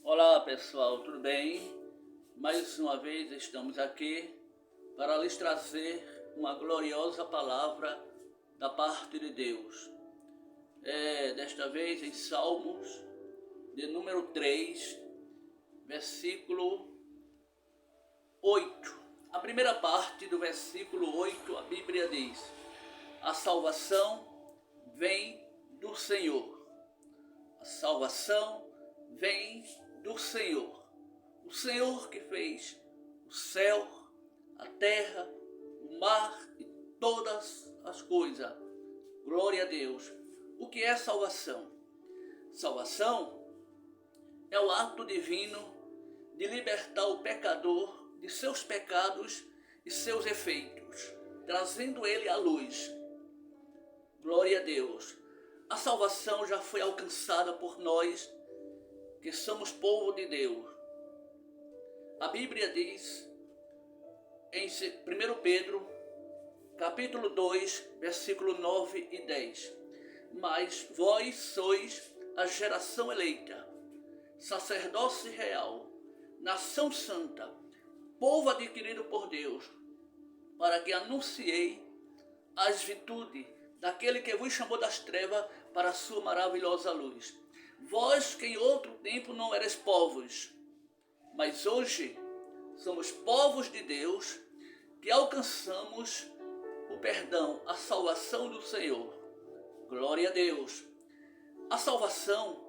Olá pessoal, tudo bem? Mais uma vez estamos aqui para lhes trazer uma gloriosa palavra da parte de Deus. Desta vez em Salmos, de número 3, versículo 8. A primeira parte do versículo 8, a Bíblia diz: a salvação vem do Senhor. A salvação vem do Senhor. O Senhor que fez o céu, a terra, o mar e todas as coisas. Glória a Deus. O que é salvação? Salvação é o ato divino de libertar o pecador de seus pecados e seus efeitos, trazendo ele à luz. Glória a Deus. A salvação já foi alcançada por nós, que somos povo de Deus. A Bíblia diz em 1 Pedro, capítulo 2, versículo 9 e 10. Mas vós sois a geração eleita, sacerdócio real, nação santa, povo adquirido por Deus, para que anunciei as virtudes daquele que vos chamou das trevas para a sua maravilhosa luz. Vós que em outro tempo não eres povos, mas hoje somos povos de Deus, que alcançamos o perdão, a salvação do Senhor. Glória a Deus. A salvação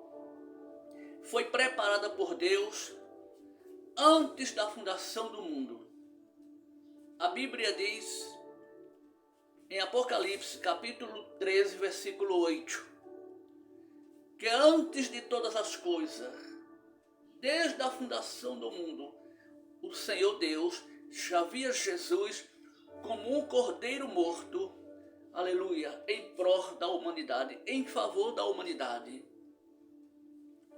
foi preparada por Deus antes da fundação do mundo. A Bíblia diz em Apocalipse, capítulo 13, versículo 8, que antes de todas as coisas, desde a fundação do mundo, o Senhor Deus já via Jesus como um cordeiro morto, aleluia, em prol da humanidade, em favor da humanidade.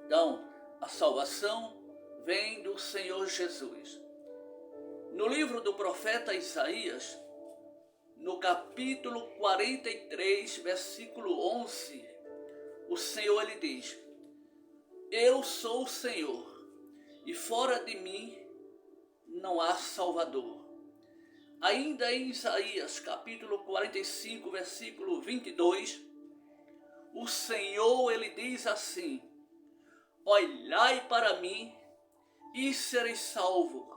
Então, a salvação vem do Senhor Jesus. No livro do profeta Isaías, no capítulo 43, versículo 11, o Senhor ele diz: eu sou o Senhor, e fora de mim não há Salvador. Ainda em Isaías, capítulo 45, versículo 22, o Senhor ele diz assim: olhai para mim e sereis salvos,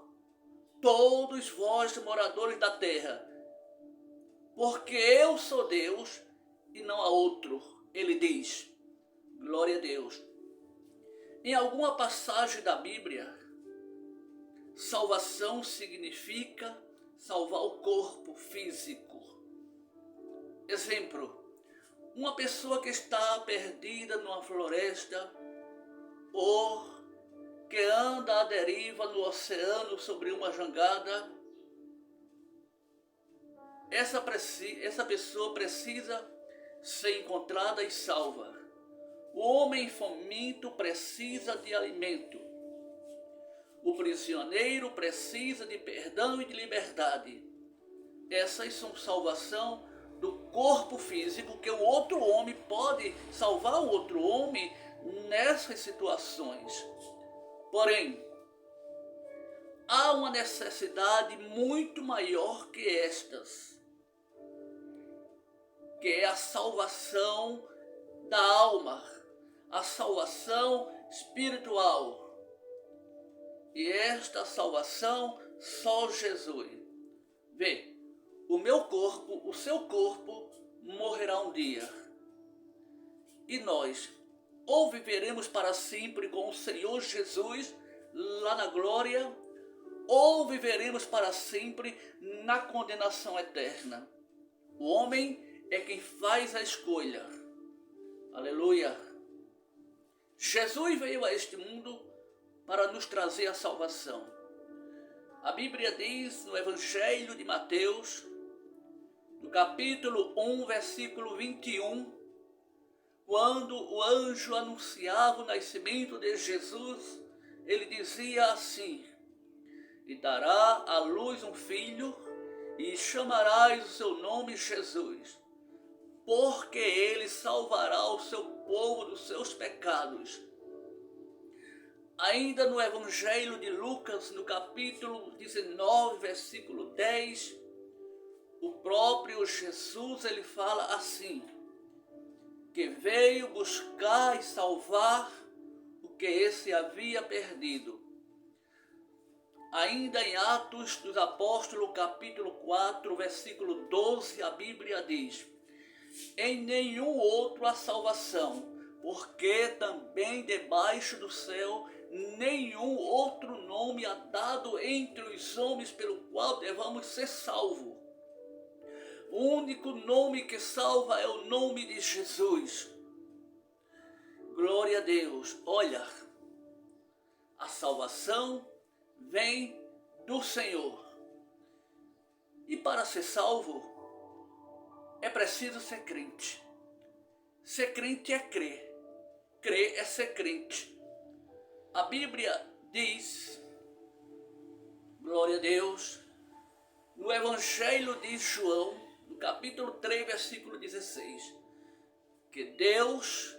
todos vós moradores da terra, porque eu sou Deus e não há outro, ele diz. Glória a Deus. Em alguma passagem da Bíblia, salvação significa salvar o corpo físico. Exemplo, uma pessoa que está perdida numa floresta ou que anda à deriva no oceano sobre uma jangada, essa pessoa precisa ser encontrada e salva. O homem faminto precisa de alimento. O prisioneiro precisa de perdão e de liberdade. Essas são salvação do corpo físico, que o outro homem pode salvar o outro homem nessas situações. Porém, há uma necessidade muito maior que estas, que é a salvação da alma, a salvação espiritual. E esta salvação só Jesus. Vê, o meu corpo, o seu corpo morrerá um dia. E nós ou viveremos para sempre com o Senhor Jesus lá na glória, ou viveremos para sempre na condenação eterna. O homem é quem faz a escolha. Aleluia. Jesus veio a este mundo para nos trazer a salvação. A Bíblia diz no Evangelho de Mateus, no capítulo 1, versículo 21, quando o anjo anunciava o nascimento de Jesus, ele dizia assim: e dará à luz um filho, e chamarás o seu nome Jesus, porque ele salvará o seu povo dos seus pecados. Ainda no Evangelho de Lucas, no capítulo 19, versículo 10, o próprio Jesus, ele fala assim, que veio buscar e salvar o que esse havia perdido. Ainda em Atos dos Apóstolos, capítulo 4, versículo 12, a Bíblia diz, em nenhum outro há salvação, porque também debaixo do céu nenhum outro nome há dado entre os homens pelo qual devamos ser salvos. O único nome que salva é o nome de Jesus. Glória a Deus. Olha, a salvação vem do Senhor. E para ser salvo, é preciso ser crente. Ser crente é crer. Crer é ser crente. A Bíblia diz, glória a Deus, no Evangelho de João, no capítulo 3, versículo 16, que Deus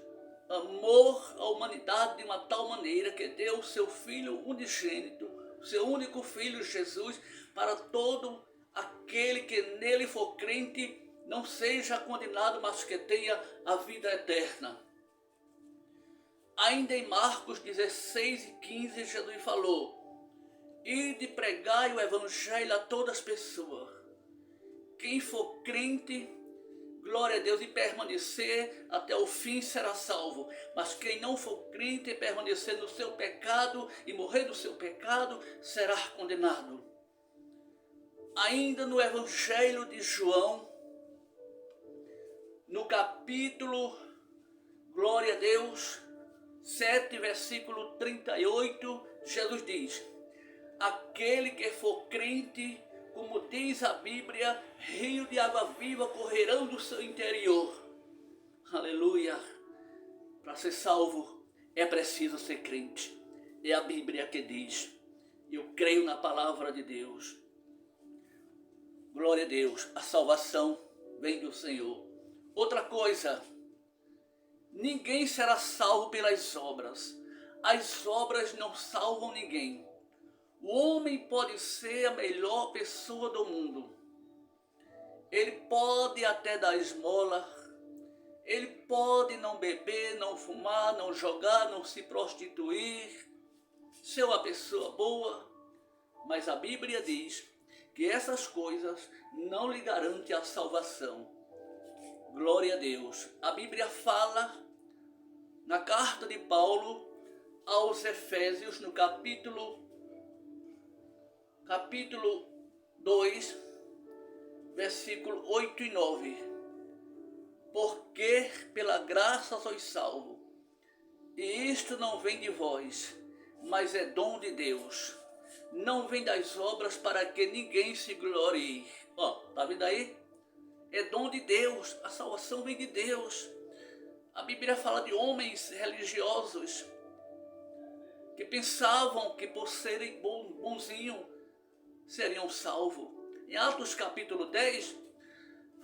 amou a humanidade de uma tal maneira que deu o seu Filho unigênito, o seu único Filho Jesus, para todo aquele que nele for crente, não seja condenado, mas que tenha a vida eterna. Ainda em Marcos 16 e 15, Jesus falou, ide pregai o evangelho a todas as pessoas. Quem for crente, glória a Deus, e permanecer até o fim será salvo. Mas quem não for crente e permanecer no seu pecado e morrer do seu pecado, será condenado. Ainda no Evangelho de João, no capítulo, glória a Deus, 7, versículo 38, Jesus diz, aquele que for crente, como diz a Bíblia, rio de água viva correrão do seu interior. Aleluia! Para ser salvo é preciso ser crente. É a Bíblia que diz. Eu creio na palavra de Deus. Glória a Deus, a salvação vem do Senhor. Outra coisa, ninguém será salvo pelas obras. As obras não salvam ninguém. O homem pode ser a melhor pessoa do mundo. Ele pode até dar esmola. Ele pode não beber, não fumar, não jogar, não se prostituir. Ser uma pessoa boa. Mas a Bíblia diz que essas coisas não lhe garantem a salvação. Glória a Deus. A Bíblia fala na carta de Paulo aos Efésios, no capítulo 2, versículo 8 e 9. Porque pela graça sois salvos, e isto não vem de vós, mas é dom de Deus. Não vem das obras para que ninguém se glorie. Ó, tá vendo aí? É dom de Deus, a salvação vem de Deus. A Bíblia fala de homens religiosos que pensavam que por serem bonzinhos seriam salvos. Em Atos capítulo 10,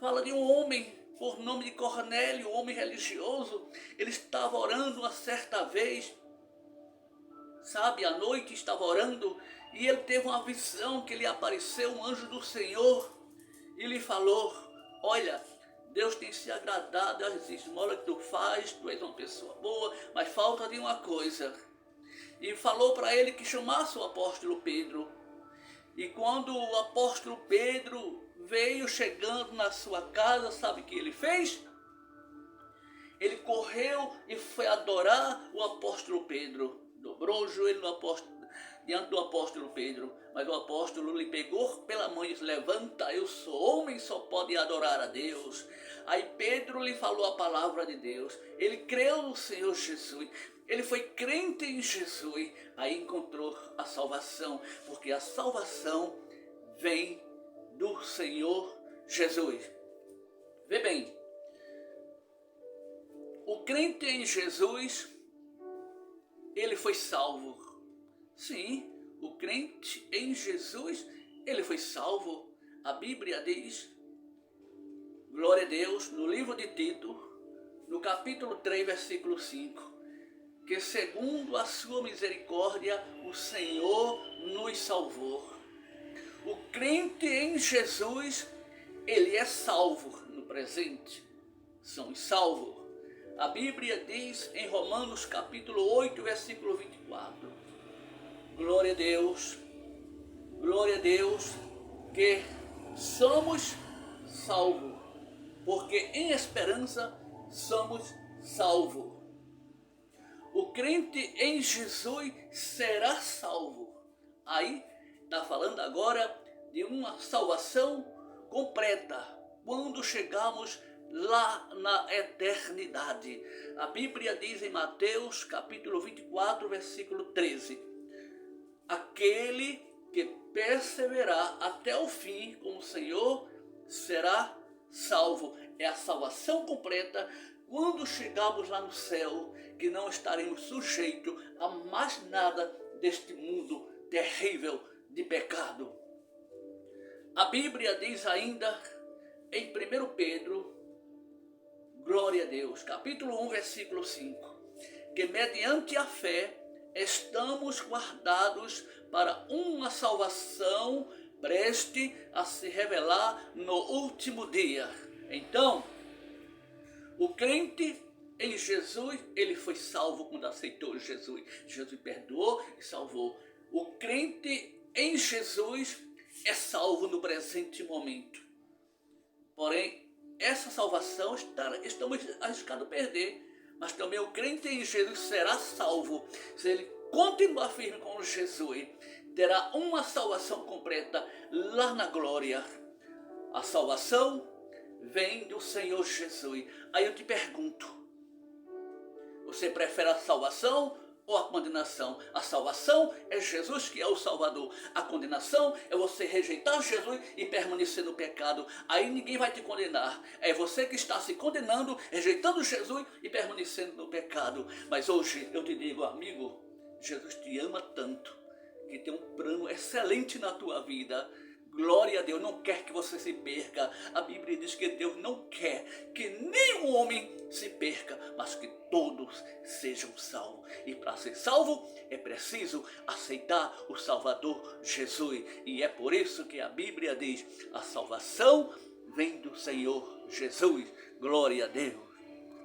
fala de um homem por nome de Cornélio, um homem religioso. Ele estava orando uma certa vez, sabe, à noite estava orando, e ele teve uma visão que lhe apareceu um anjo do Senhor e lhe falou, olha, Deus tem se agradado das esmolas que tu faz, tu és uma pessoa boa, mas falta de uma coisa. E falou para ele que chamasse o apóstolo Pedro. E quando o apóstolo Pedro veio chegando na sua casa, sabe o que ele fez? Ele correu e foi adorar o apóstolo Pedro. Dobrou o joelho diante do apóstolo Pedro. Mas o apóstolo lhe pegou pela mão e disse, levanta, eu sou homem, só pode adorar a Deus. Aí Pedro lhe falou a palavra de Deus. Ele creu no Senhor Jesus. Ele foi crente em Jesus. Aí encontrou a salvação. Porque a salvação vem do Senhor Jesus. Vê bem. O crente em Jesus, ele foi salvo. Sim, o crente em Jesus, ele foi salvo. A Bíblia diz, glória a Deus, no livro de Tito, no capítulo 3, versículo 5, que segundo a sua misericórdia o Senhor nos salvou. O crente em Jesus, ele é salvo no presente. Somos salvos. A Bíblia diz em Romanos capítulo 8, versículo 24. Glória a Deus, que somos salvos, porque em esperança somos salvos. O crente em Jesus será salvo. Aí está falando agora de uma salvação completa, quando chegamos lá na eternidade. A Bíblia diz em Mateus capítulo 24, versículo 13. Aquele que perseverar até o fim com o Senhor será salvo. É a salvação completa quando chegarmos lá no céu, que não estaremos sujeitos a mais nada deste mundo terrível de pecado. A Bíblia diz ainda em 1 Pedro, glória a Deus, capítulo 1, versículo 5, que mediante a fé estamos guardados para uma salvação preste a se revelar no último dia. Então, o crente em Jesus, ele foi salvo quando aceitou Jesus. Jesus perdoou e salvou. O crente em Jesus é salvo no presente momento. Porém, essa salvação estamos arriscados a perder. Mas também o crente em Jesus será salvo. Se ele continuar firme com Jesus, terá uma salvação completa lá na glória. A salvação vem do Senhor Jesus. Aí eu te pergunto, você prefere a salvação ou a condenação? A salvação é Jesus que é o Salvador. A condenação é você rejeitar Jesus e permanecer no pecado. Aí ninguém vai te condenar. É você que está se condenando, rejeitando Jesus e permanecendo no pecado. Mas hoje eu te digo, amigo, Jesus te ama tanto que tem um plano excelente na tua vida. Glória a Deus, não quer que você se perca. A Bíblia diz que Deus não quer que nenhum homem se perca, mas que todos sejam salvos. E para ser salvo é preciso aceitar o Salvador Jesus. E é por isso que a Bíblia diz, a salvação vem do Senhor Jesus. Glória a Deus.